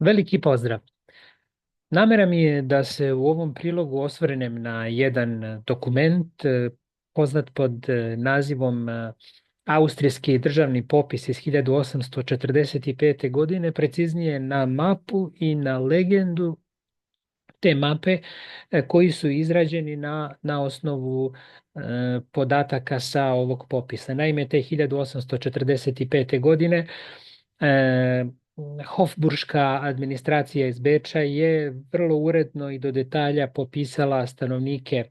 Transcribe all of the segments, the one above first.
Veliki pozdrav. Namera mi je da se u ovom prilogu osvrnem na jedan dokument poznat pod nazivom Austrijski državni popis iz 1845. godine, preciznije na mapu i na legendu te mape koji su izrađeni na osnovu podataka sa ovog popisa. Naime, te 1845. godine Hofburška administracija iz Beča je vrlo uredno i do detalja popisala stanovnike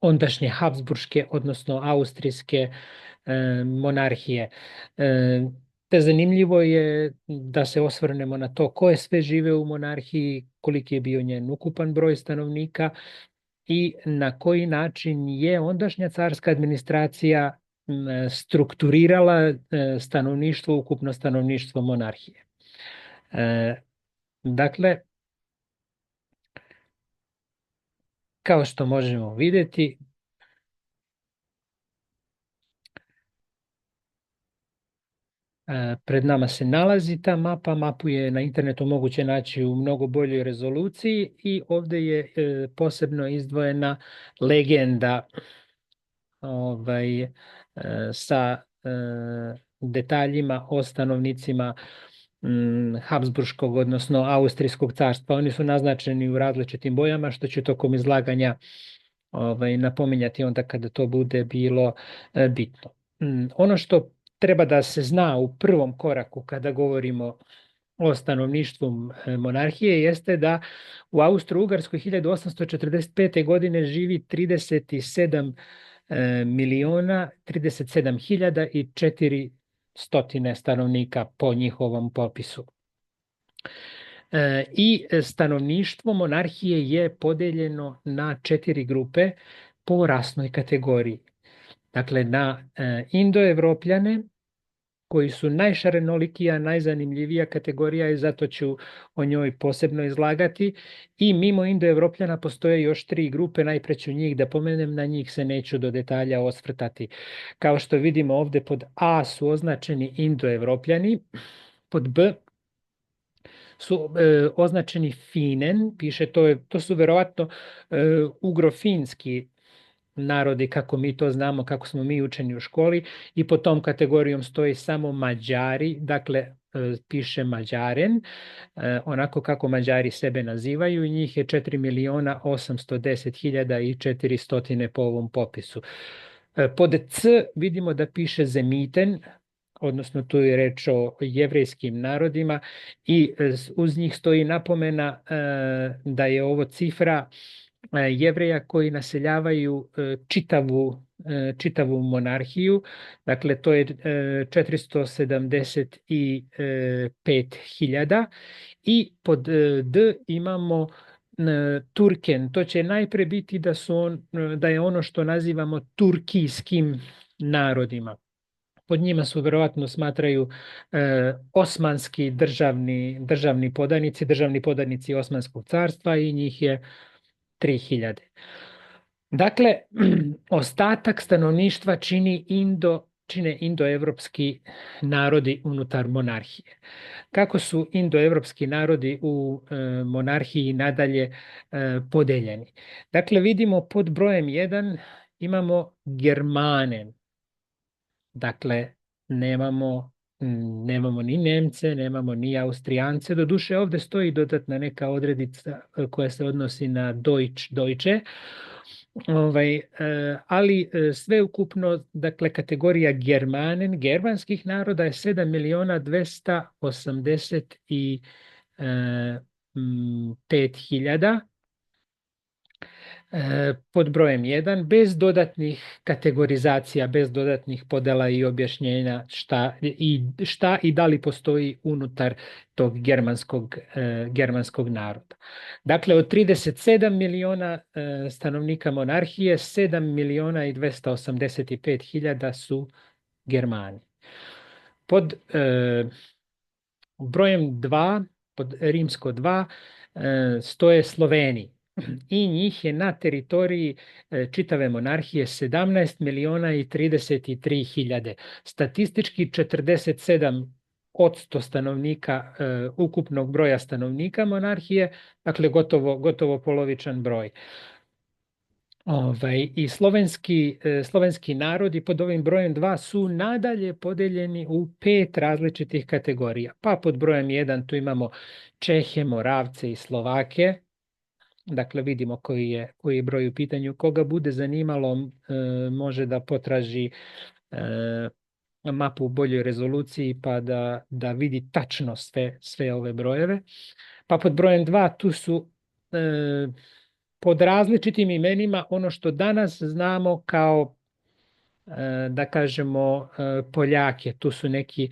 ondašnje Habsburške, odnosno Austrijske monarhije. Te zanimljivo je da se osvrnemo na to ko je sve žive u monarhiji, koliki je bio njen ukupan broj stanovnika i na koji način je ondašnja carska administracija strukturirala stanovništvo, ukupno stanovništvo monarhije. Dakle, kao što možemo vidjeti, pred nama se nalazi ta mapa. Mapu je na internetu moguće naći u mnogo boljoj rezoluciji i ovdje je posebno izdvojena legenda sa detaljima o stanovnicima Habsburškog, odnosno Austrijskog carstva. Oni su naznačeni u različitim bojama, što ću tokom izlaganja napominjati onda kada to bude bilo bitno. Ono što treba da se zna u prvom koraku kada govorimo o stanovništvu monarhije jeste da u Austro-Ugarskoj 1845. godine živi 37 miliona 37.400 stanovnika po njihovom popisu. I stanovništvo monarhije je podeljeno na 4 grupe po rasnoj kategoriji. Dakle, na Indoevropljane, koji su najšarenolikija, najzanimljivija kategorija i zato ću o njoj posebno izlagati. I mimo Indoevropljana postoje još 3 grupe, najpre ću njih da pomenem, na njih se neću do detalja osvrtati. Kao što vidimo ovdje pod A su označeni Indoevropljani, pod B su označeni Finen, piše to su verovatno ugrofinski narodi, kako mi to znamo, kako smo mi učeni u školi, i pod tom kategorijom stoji samo Mađari, dakle piše Mađaren, onako kako Mađari sebe nazivaju, i njih je 4.810.400 po ovom popisu. Pod C vidimo da piše Zemiten, odnosno tu je reč o jevrejskim narodima i uz njih stoji napomena da je ovo cifra Jevreja koji naseljavaju čitavu monarhiju, dakle to je 475.000, i pod D imamo Turken. To će najpre biti da je ono što nazivamo turkijskim narodima. Pod njima su verovatno smatraju osmanski državni podanici Osmanskog carstva, i njih je 3.000. Dakle, ostatak stanovništva čine indoevropski narodi unutar monarhije. Kako su indoevropski narodi u monarhiji nadalje podeljeni? Dakle, vidimo pod brojem 1 imamo Germanen. Dakle, nemamo ni Nemce, nemamo ni Austrijance. Doduše, ovdje stoji dodatna neka odredica koja se odnosi na Deutsche, ali sveukupno, dakle, kategorija Germanen, germanskih naroda, je 7.285.000 pod brojem 1, bez dodatnih kategorizacija, bez dodatnih podela i objašnjenja šta i da li postoji unutar tog germanskog naroda. Dakle, od 37 miliona stanovnika monarhije, 7.285.000 su Germani. Pod brojem 2, pod rimsko 2, stoje Sloveni. I njih je na teritoriji čitave monarhije 17.033.000. Statistički 47 1% stanovnika, ukupnog broja stanovnika monarhije, dakle gotovo polovičan broj. I slovenski narodi pod ovim brojem 2 su nadalje podeljeni u 5 različitih kategorija. Pa pod brojem 1 tu imamo Čehe, Moravce i Slovake. Dakle, vidimo koji je broj u pitanju. Koga bude zanimalo, može da potraži mapu u boljoj rezoluciji pa da vidi tačno sve ove brojeve. Pa pod brojem 2 tu su pod različitim imenima ono što danas znamo kao, da kažemo, Poljake. Tu su neki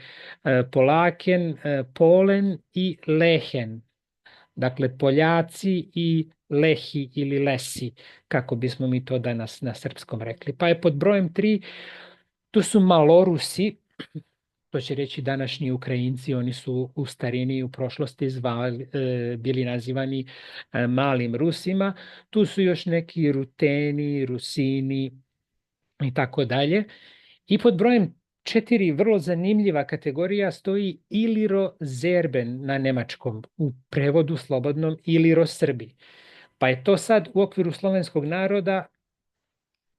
Polaken, Polen i Lehen. Dakle, Poljaci i Lehi ili Lesi, kako bismo mi to danas na srpskom rekli. Pa je pod brojem 3, tu su Malorusi, to će reći današnji Ukrajinci, oni su u starini i u prošlosti bili nazivani malim Rusima. Tu su još neki Ruteni, Rusini i tako dalje. I pod brojem 4, vrlo zanimljiva kategorija, stoji Iliro-Zerben na nemačkom, u prevodu slobodnom Iliro-Srbi. Pa je to sad u okviru slovenskog naroda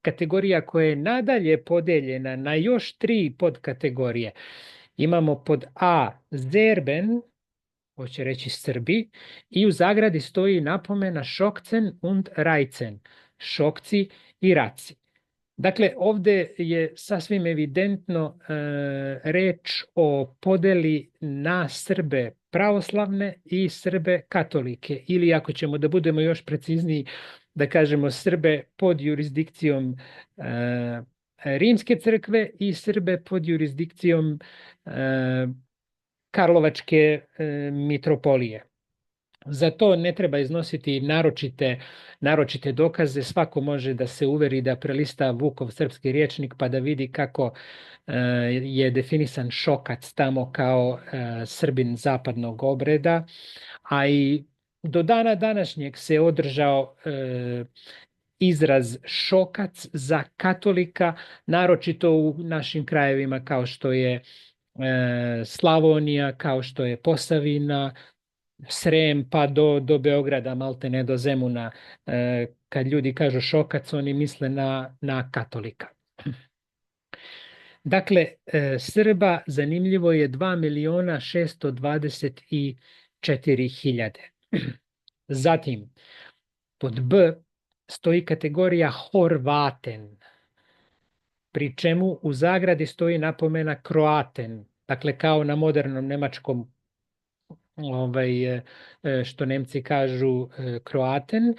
kategorija koja je nadalje podeljena na još 3 podkategorije. Imamo pod A Zerben, hoće reći Srbi, i u zagradi stoji napomena Šokcen und Rajcen, Šokci i Raci. Dakle, ovdje je sasvim evidentno reč o podeli na Srbe pravoslavne i Srbe katolike, ili ako ćemo da budemo još precizniji, da kažemo Srbe pod jurisdikcijom Rimske crkve i Srbe pod jurisdikcijom Karlovačke mitropolije. Za to ne treba iznositi naročite dokaze, svako može da se uveri da prelista Vukov srpski rječnik pa da vidi kako je definisan Šokac tamo kao Srbin zapadnog obreda, a i do dana današnjeg se održao izraz Šokac za katolika, naročito u našim krajevima kao što je Slavonija, kao što je Posavina, Srem pa do Beograda, maltene do Zemuna. Kad ljudi kažu Šokac, oni misle na katolika. Dakle, Srba, zanimljivo je, 2.624.000. Zatim, pod B stoji kategorija Horvaten, pri čemu u zagradi stoji napomena Kroaten, dakle kao na modernom nemačkom, što Nemci kažu Kroaten,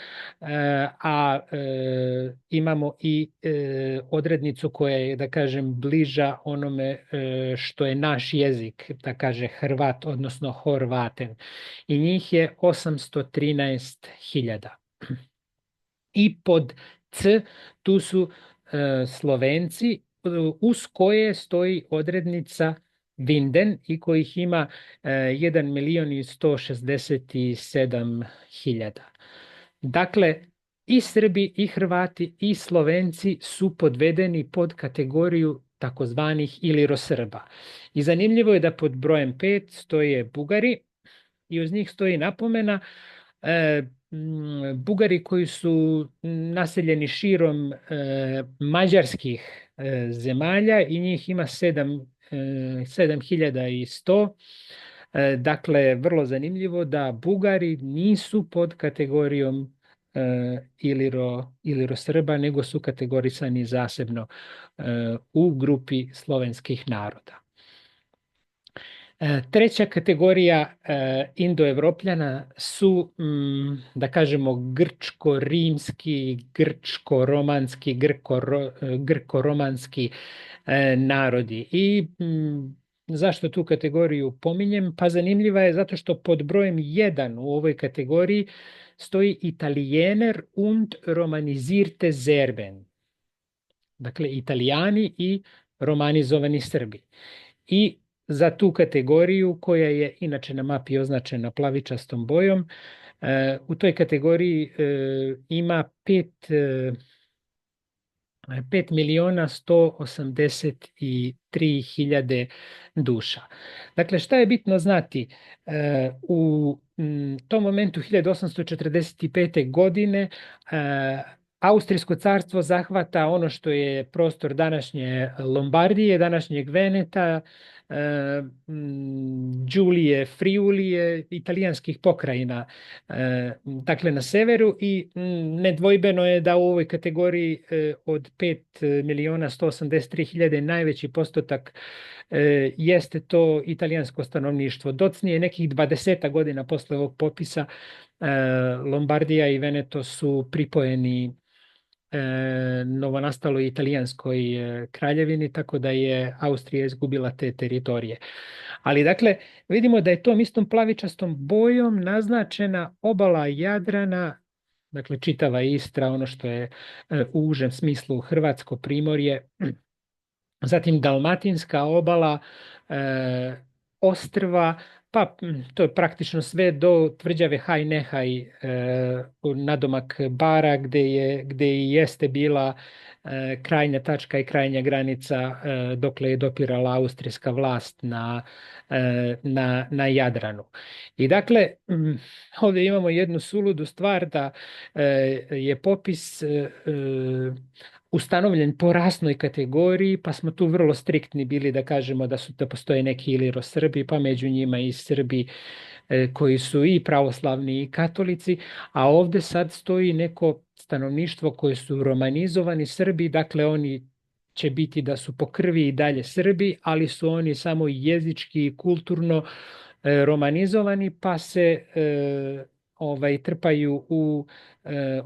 a imamo i odrednicu koja je, da kažem, bliža onome što je naš jezik, da kaže Hrvat, odnosno Horvaten. I njih je 813.000. I pod C tu su Slovenci, uz koje stoji odrednica Vinden i kojih ima 1.167.000. Dakle, i Srbi, i Hrvati, i Slovenci su podvedeni pod kategoriju takozvanih Iliro-Srba. I zanimljivo je da pod brojem 5 stoje Bugari i uz njih stoji napomena Bugari koji su naseljeni širom mađarskih zemalja i njih ima 7.100. Dakle, vrlo zanimljivo da Bugari nisu pod kategorijom Iliro-Srba, nego su kategorisani zasebno u grupi slovenskih naroda. Treća kategorija Indoevropljana su, da kažemo, grčko-rimski, grčko-romanski, grko-romanski narodi. I zašto tu kategoriju pominjem? Pa zanimljiva je zato što pod brojem 1 u ovoj kategoriji stoji Italiener und romanizirte Serben. Dakle, Italijani i romanizovani Srbi. I za tu kategoriju, koja je inače na mapi označena plavičastom bojom, u toj kategoriji ima 5.180.000 3.000 duša. Dakle, šta je bitno znati? U tom momentu 1845. godine Austrijsko carstvo zahvata ono što je prostor današnje Lombardije, današnjeg Veneta, Đulije, Friulije, italijanskih pokrajina, dakle na severu, i nedvojbeno je da u ovoj kategoriji od 5.183.000 najveći postotak jeste to italijansko stanovništvo. Docnije nekih 20 godina posle ovog popisa Lombardija i Veneto su pripojeni novonastaloj italijanskoj kraljevini, tako da je Austrija izgubila te teritorije. Ali dakle, vidimo da je tom istom plavičastom bojom naznačena obala Jadrana, dakle čitava Istra, ono što je u užem smislu Hrvatsko primorje, zatim Dalmatinska obala, ostrva, pa to je praktično sve do tvrđave Haj Nehaj, nadomak Bara, gde i jeste bila krajnja tačka i krajnja granica dokle je dopirala austrijska vlast na Jadranu. I dakle, ovdje imamo jednu suludu stvar da je popis ustanovljen po rasnoj kategoriji, pa smo tu vrlo striktni bili da kažemo da postoje neki Iliro-Srbi, pa među njima i Srbi koji su i pravoslavni i katolici, a ovdje sad stoji neko stanovništvo koje su romanizovani Srbi, dakle oni će biti da su po krvi i dalje Srbi, ali su oni samo jezički i kulturno romanizovani, pa se trpaju u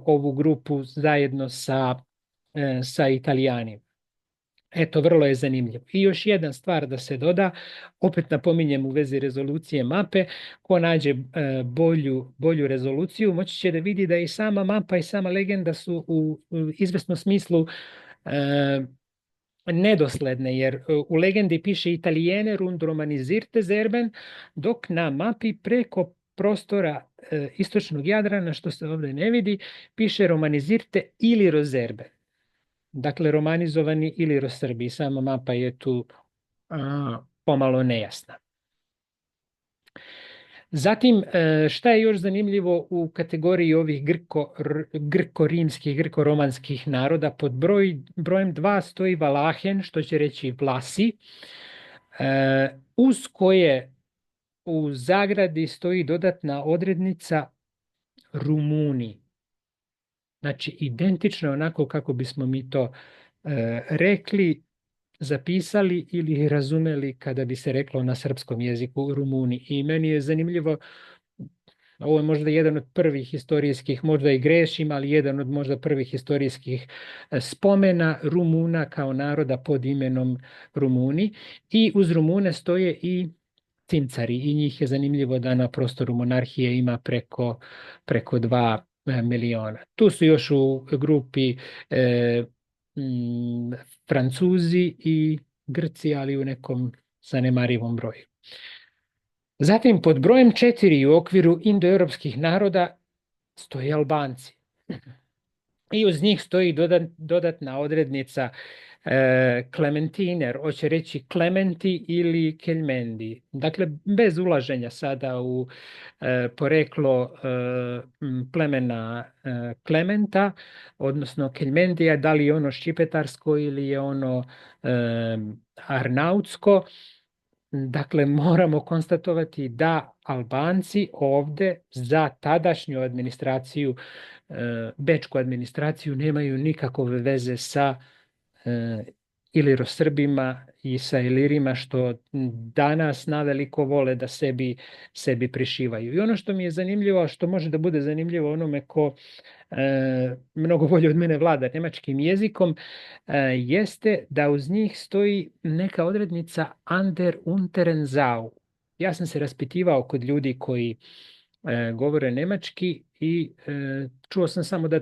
ovu grupu zajedno sa Italijanima. Eto, vrlo je zanimljivo. I još jedna stvar da se doda, opet napominjem u vezi rezolucije mape, ko nađe bolju rezoluciju, moći će da vidi da i sama mapa i sama legenda su u izvesnom smislu nedosledne, jer u legendi piše Italijene rund romanizirte Zerben, dok na mapi preko prostora istočnog Jadrana, što se ovdje ne vidi, piše romanizirte ili rozerbe. Dakle, romanizovani ili Srbi. Sama mapa je tu pomalo nejasna. Zatim, šta je još zanimljivo u kategoriji ovih grko-rimskih, grko-romanskih naroda? Pod brojem 2 stoji Valahen, što će reći Vlasi, uz koje u zagradi stoji dodatna odrednica Rumuni. Znači, identično onako kako bismo mi to rekli, zapisali ili razumeli kada bi se reklo na srpskom jeziku Rumuni. I meni je zanimljivo, ovo je možda jedan od prvih historijskih, možda i grešim, ali jedan od možda prvih historijskih spomena Rumuna kao naroda pod imenom Rumuni. I uz Rumune stoje i Cincari, i njih je zanimljivo da na prostoru monarhije ima preko 2 miliona. Tu su još u grupi Francuzi i Grci, ali u nekom zanemarivom broju. Zatim, pod brojem 4 u okviru indoeuropskih naroda stoje Albanci. I uz njih stoji dodatna odrednica Klementiner, hoće reći Klementi ili Keljmendi. Dakle, bez ulaženja sada u poreklo plemena Klementa, odnosno Keljmendija, da li je ono ščipetarsko ili je ono arnautsko. Dakle, moramo konstatovati da Albanci ovdje za tadašnju administraciju, bečku administraciju, nemaju nikakve veze sa Iliro-Srbima i sa Ilirima, što danas naveliko vole da sebi prišivaju. I ono što mi je zanimljivo, a što može da bude zanimljivo onome ko mnogo bolje od mene vlada nemačkim jezikom, jeste da uz njih stoji neka odrednica Ander unteren Sau. Ja sam se raspitivao kod ljudi koji govore nemački i čuo sam samo da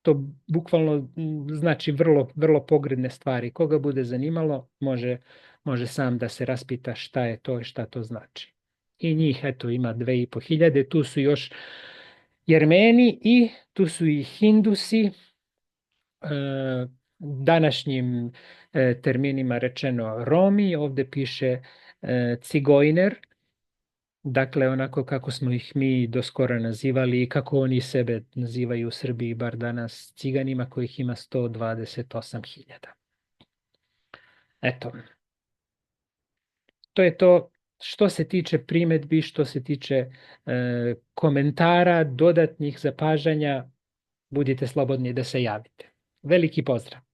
to bukvalno znači vrlo, vrlo pogrdne stvari. Koga bude zanimalo, može sam da se raspita šta je to i šta to znači. I njih, eto, ima 2.500. Tu su još Jermeni i tu su i Hindusi, današnjim terminima rečeno Romi, ovdje piše Cigojner, dakle onako kako smo ih mi do skora nazivali i kako oni sebe nazivaju u Srbiji, bar danas, ciganima kojih ima 128.000. Eto, to je to što se tiče primjedbi, što se tiče komentara, dodatnih zapažanja, budite slobodni da se javite. Veliki pozdrav!